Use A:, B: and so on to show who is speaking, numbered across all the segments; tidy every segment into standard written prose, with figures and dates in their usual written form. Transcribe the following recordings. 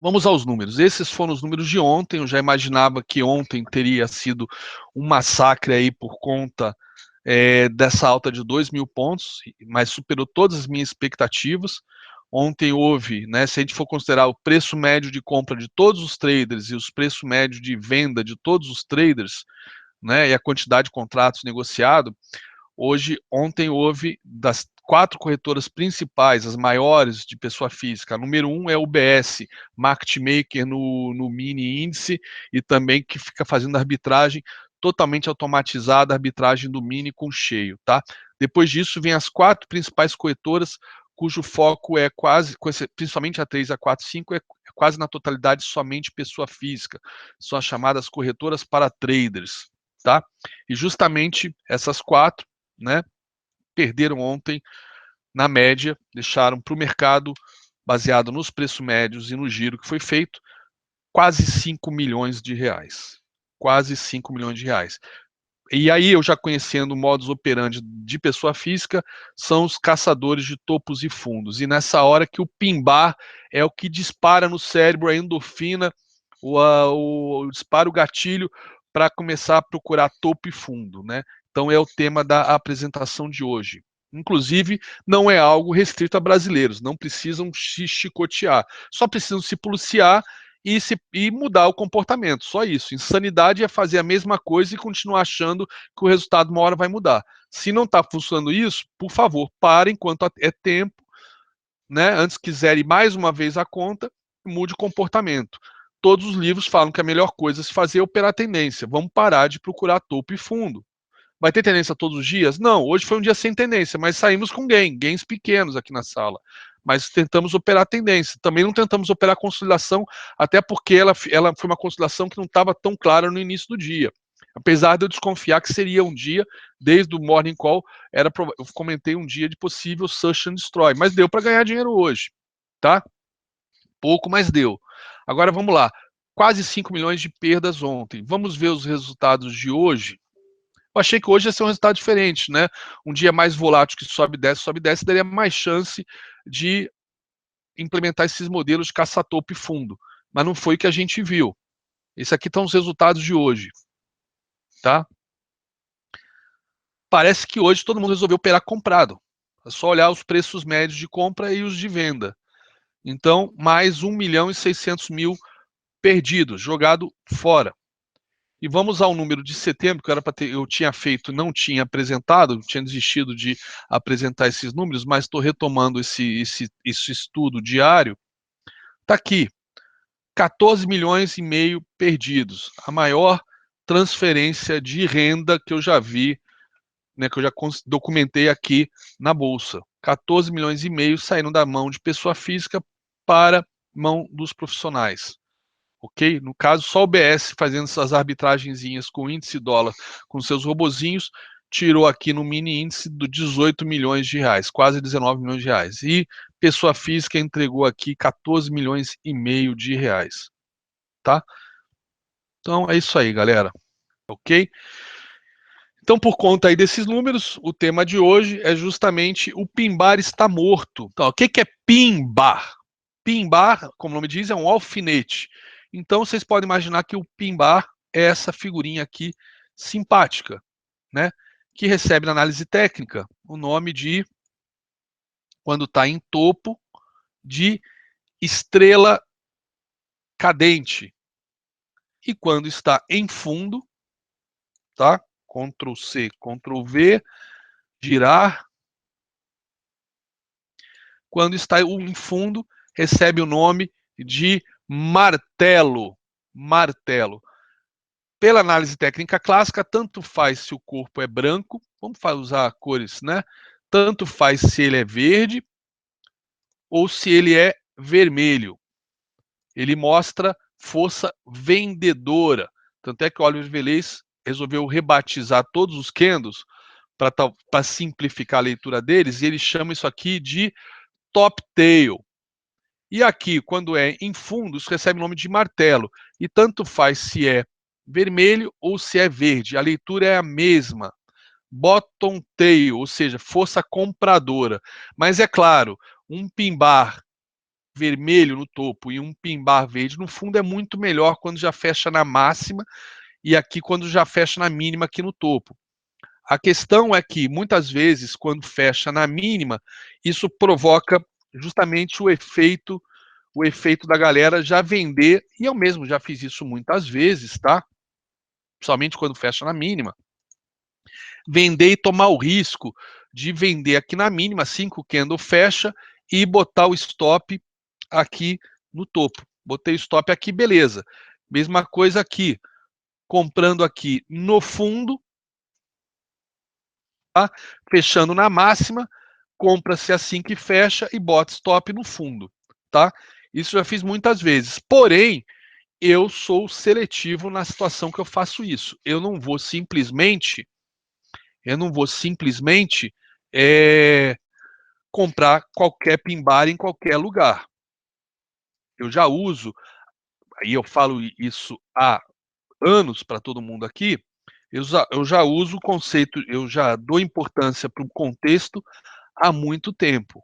A: Vamos aos números. Esses foram os números de ontem. Eu já imaginava que ontem teria sido um massacre aí por conta dessa alta de 2.000 pontos, mas superou todas as minhas expectativas. Ontem houve, né, se a gente for considerar o preço médio de compra de todos os traders e os preços médios de venda de todos os traders, né, e a quantidade de contratos negociados, ontem houve das 4 corretoras principais, as maiores de pessoa física. A número 1 é o UBS, market maker no mini índice e também que fica fazendo arbitragem totalmente automatizada, arbitragem do mini com cheio, tá? Depois disso vem as 4 principais corretoras cujo foco é quase, principalmente a 3, a 4, 5, é quase na totalidade somente pessoa física. São as chamadas corretoras para traders, tá? E justamente essas 4, né, perderam ontem na média, deixaram para o mercado, baseado nos preços médios e no giro que foi feito, quase 5 milhões de reais. Quase 5 milhões de reais. E aí, eu já conhecendo o modus operandi de pessoa física, são os caçadores de topos e fundos. E nessa hora que o pimbar é o que dispara no cérebro a endorfina, dispara o gatilho para começar a procurar topo e fundo, né? Então é o tema da apresentação de hoje. Inclusive, não é algo restrito a brasileiros, não precisam se chicotear, só precisam se policiar e mudar o comportamento, só isso. Insanidade é fazer a mesma coisa e continuar achando que o resultado uma hora vai mudar. Se não está funcionando isso, por favor, pare enquanto é tempo, né? Antes que zere mais uma vez a conta, mude o comportamento. Todos os livros falam que a melhor coisa a se fazer é operar tendência. Vamos parar de procurar topo e fundo. Vai ter tendência todos os dias? Não, hoje foi um dia sem tendência, mas saímos com gains pequenos aqui na sala. Mas tentamos operar tendência. Também não tentamos operar consolidação, até porque ela foi uma consolidação que não estava tão clara no início do dia. Apesar de eu desconfiar que seria um dia, desde o Morning Call, eu comentei um dia de possível search and destroy, mas deu para ganhar dinheiro hoje, tá? Pouco, mas deu. Agora vamos lá. Quase 5 milhões de perdas ontem. Vamos ver os resultados de hoje. Eu achei que hoje ia ser um resultado diferente, né? Um dia mais volátil que sobe, desce, daria mais chance de implementar esses modelos de caça-topo e fundo. Mas não foi o que a gente viu. Esses aqui estão os resultados de hoje, tá? Parece que hoje todo mundo resolveu operar comprado. É só olhar os preços médios de compra e os de venda. Então, mais 1.600.000 perdidos, jogado fora. E vamos ao número de setembro, que era para ter, eu tinha feito, não tinha apresentado, tinha desistido de apresentar esses números, mas estou retomando esse estudo diário. Está aqui, 14 milhões e meio perdidos, a maior transferência de renda que eu já vi, né, que eu já documentei aqui na Bolsa. 14 milhões e meio saindo da mão de pessoa física para mão dos profissionais. Ok? No caso, só o BS fazendo essas arbitragenzinhas com o índice dólar, com seus robozinhos, tirou aqui no mini índice do 18 milhões de reais, quase 19 milhões de reais. E pessoa física entregou aqui 14 milhões e meio de reais. Tá? Então é isso aí, galera. Ok? Então, por conta aí desses números, o tema de hoje é justamente o pimbar está morto. Então, o que é pimbar? Pimbar, como o nome diz, é um alfinete. Então, vocês podem imaginar que o pimbar é essa figurinha aqui simpática, né? Que recebe na análise técnica o nome de, quando está em topo, de estrela cadente. E quando está em fundo, tá? Ctrl C, Ctrl V, girar. Quando está em fundo, recebe o nome de martelo. Martelo. Pela análise técnica clássica, tanto faz se o corpo é branco, vamos usar cores, né? Tanto faz se ele é verde ou se ele é vermelho. Ele mostra força vendedora. Tanto é que o Oliver Velez resolveu rebatizar todos os candles para simplificar a leitura deles, e ele chama isso aqui de top tail. E aqui, quando é em fundos, recebe o nome de martelo. E tanto faz se é vermelho ou se é verde. A leitura é a mesma. Bottom tail, ou seja, força compradora. Mas é claro, um pimbar vermelho no topo e um pin bar verde no fundo é muito melhor quando já fecha na máxima e aqui quando já fecha na mínima aqui no topo. A questão é que, muitas vezes, quando fecha na mínima, isso provoca justamente o efeito da galera já vender, e eu mesmo já fiz isso muitas vezes, tá? Somente quando fecha na mínima. Vender e tomar o risco de vender aqui na mínima, assim que o candle fecha, e botar o stop aqui no topo. Botei o stop aqui, beleza. Mesma coisa aqui. Comprando aqui no fundo, tá? Fechando na máxima, compra-se assim que fecha e bota stop no fundo, tá? Isso já fiz muitas vezes. Porém, eu sou seletivo na situação que eu faço isso. Eu não vou simplesmente comprar qualquer pin-bar em qualquer lugar. Eu já uso, aí eu falo isso há anos para todo mundo aqui, eu já uso o conceito, eu já dou importância para o contexto há muito tempo.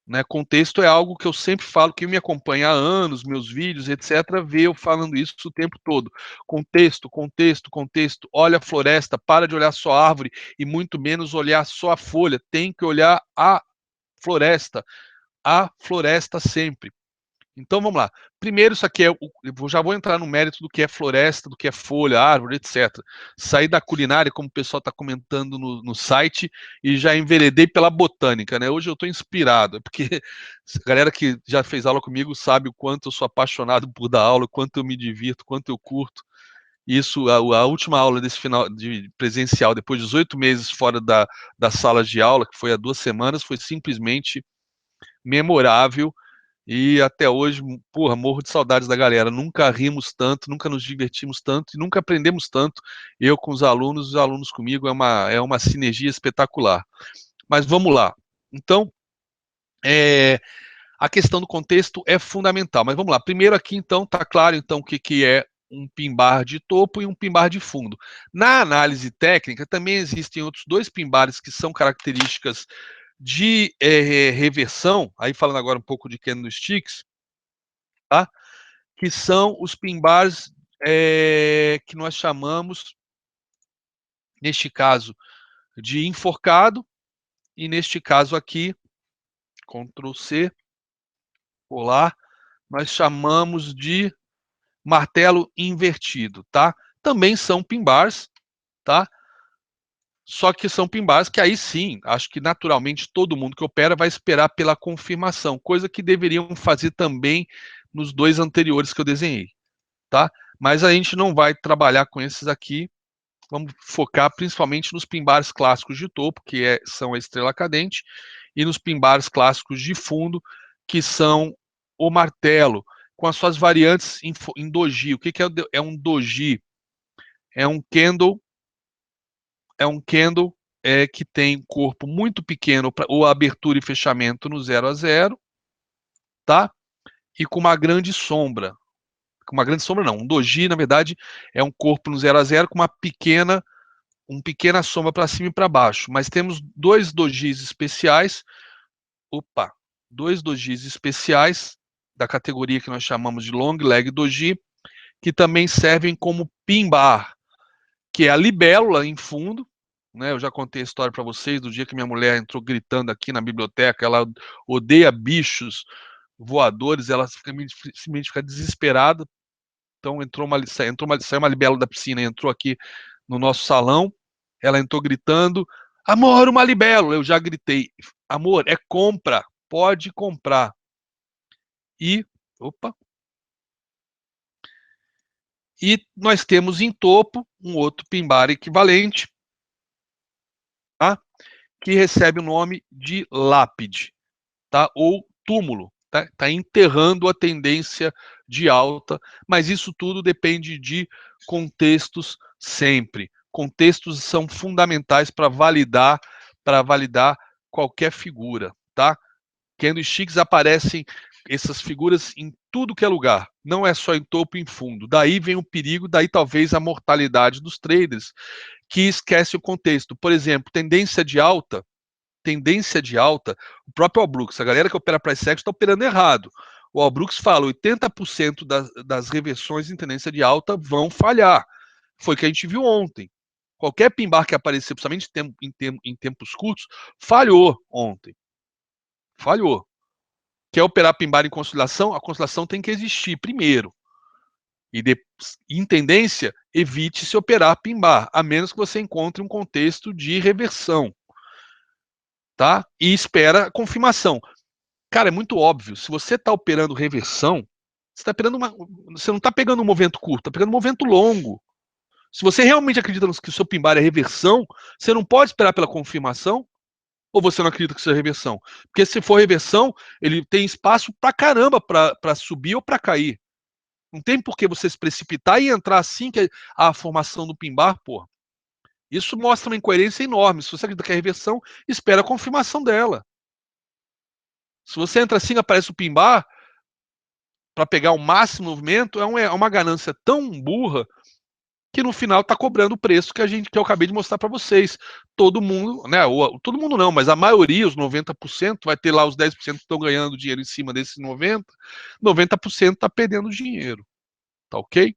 A: Né? Contexto é algo que eu sempre falo, quem me acompanha há anos, meus vídeos, etc., vê eu falando isso o tempo todo. Contexto, contexto, contexto. Olha a floresta, para de olhar só a árvore e muito menos olhar só a folha. Tem que olhar a floresta sempre. Então vamos lá. Primeiro, isso aqui já vou entrar no mérito do que é floresta, do que é folha, árvore, etc. Saí da culinária, como o pessoal está comentando no site, e já enveredei pela botânica, né? Hoje eu estou inspirado, porque a galera que já fez aula comigo sabe o quanto eu sou apaixonado por dar aula, o quanto eu me divirto, o quanto eu curto. Isso, a última aula desse final de presencial, depois de 18 meses fora da sala de aula, que foi há 2 semanas, foi simplesmente memorável. E até hoje, porra, morro de saudades da galera. Nunca rimos tanto, nunca nos divertimos tanto e nunca aprendemos tanto. Eu com os alunos comigo, é uma sinergia espetacular. Mas vamos lá. Então, a questão do contexto é fundamental. Mas vamos lá. Primeiro aqui, então, tá claro então o que é um pin-bar de topo e um pin-bar de fundo. Na análise técnica, também existem outros dois pin-bars que são características de reversão, aí falando agora um pouco de candlesticks, tá? Que são os pin-bars que nós chamamos, neste caso, de enforcado, e neste caso aqui, Ctrl C, colar, nós chamamos de martelo invertido, tá? Também são pin-bars, tá? Só que são pin-bars que aí sim, acho que naturalmente todo mundo que opera vai esperar pela confirmação, coisa que deveriam fazer também nos dois anteriores que eu desenhei, tá? Mas a gente não vai trabalhar com esses aqui, vamos focar principalmente nos pin-bars clássicos de topo, que são a estrela cadente, e nos pin-bars clássicos de fundo, que são o martelo, com as suas variantes em doji. O que é um doji? É um candle que tem corpo muito pequeno, ou abertura e fechamento no 0 a 0, tá? E com uma grande sombra. Com uma grande sombra não, um doji, na verdade, é um corpo no 0 a 0 com uma pequena sombra para cima e para baixo. Mas temos dois dojis especiais, dois dojis especiais da categoria que nós chamamos de long leg doji, que também servem como pin bar, que é a libélula em fundo, né? Eu já contei a história para vocês do dia que minha mulher entrou gritando aqui na biblioteca, ela odeia bichos voadores, ela simplesmente fica desesperada. Então saiu uma libélula da piscina, entrou aqui no nosso salão, ela entrou gritando: amor, uma libélula. Eu já gritei: amor, é compra, pode comprar. E, e nós temos em topo um outro pin-bar equivalente, tá? Que recebe o nome de lápide, tá? Ou túmulo, tá? Tá enterrando a tendência de alta, mas isso tudo depende de contextos sempre. Contextos são fundamentais para validar qualquer figura, tá? Candlesticks aparecem essas figuras em tudo que é lugar, não é só em topo e em fundo. Daí vem o perigo, daí talvez a mortalidade dos traders que esquece o contexto. Por exemplo, tendência de alta, o próprio All Brooks, a galera que opera price action está operando errado. O Albrooks fala, 80% das reversões em tendência de alta vão falhar. Foi o que a gente viu ontem. Qualquer pin bar que apareceu, principalmente em tempos curtos, falhou ontem. Falhou. Quer operar pin bar em consolidação? A consolidação tem que existir primeiro. E em tendência, evite se operar pin bar, a menos que você encontre um contexto de reversão. Tá? E espera a confirmação. Cara, é muito óbvio. Se você está operando reversão, você não está pegando um movimento curto, está pegando um movimento longo. Se você realmente acredita que o seu pin bar é reversão, você não pode esperar pela confirmação, ou você não acredita que isso é reversão? Porque se for reversão, ele tem espaço pra caramba para subir ou para cair. Não tem por que você se precipitar e entrar assim que a formação do pin bar, porra. Isso mostra uma incoerência enorme. Se você acredita que é reversão, espera a confirmação dela. Se você entra assim, aparece o pin bar para pegar o máximo movimento, é uma ganância tão burra que no final está cobrando o preço que eu acabei de mostrar para vocês. Todo mundo, né? Todo mundo não, mas a maioria, os 90%, vai ter lá os 10% que estão ganhando dinheiro em cima desses 90%, 90% está perdendo dinheiro. Tá ok?